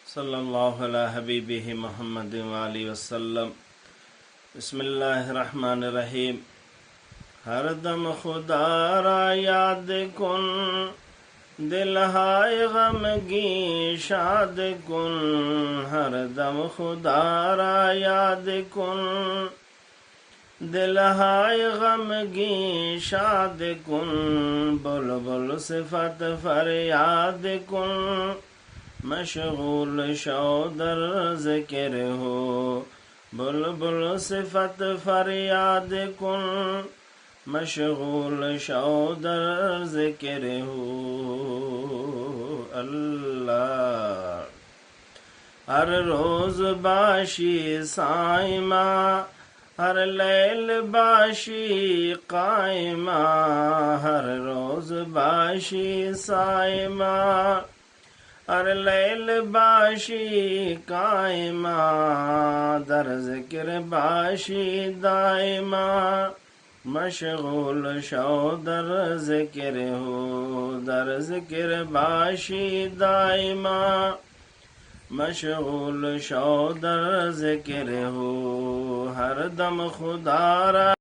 सल्लल्लाहु अला हबीबिही मुहम्मद वाली वसल्लम। बिस्मिल्लाहिर्रहमानिर्रहीम। हर दम खुदा रा याद कुन, दिल हाय गमगी शाद कुन। हर दम खुदा रा याद कुन, दिल हाय गमगी शाद कुन। बुलबुल सिफत फरियाद कुन, मशगूल शौदर ज़िक्र हो। बुलबुल सिफत फरियाद कुन, मशगूल शौदर ज़िक्र हो। अल्लाह हर रोज़ बाशी साइमा, हर लैल बाशी कायमा। हर रोज़ बाशी साइमा, हर लैल बाशी कायमा। दर ज़िक्र बाशी दाइमा, मशगूल शौदर ज़िक्र हो। दर ज़िक्र बाशी दाइमा, मशगूल शौदर ज़िक्र हो। हर दम खुदा रा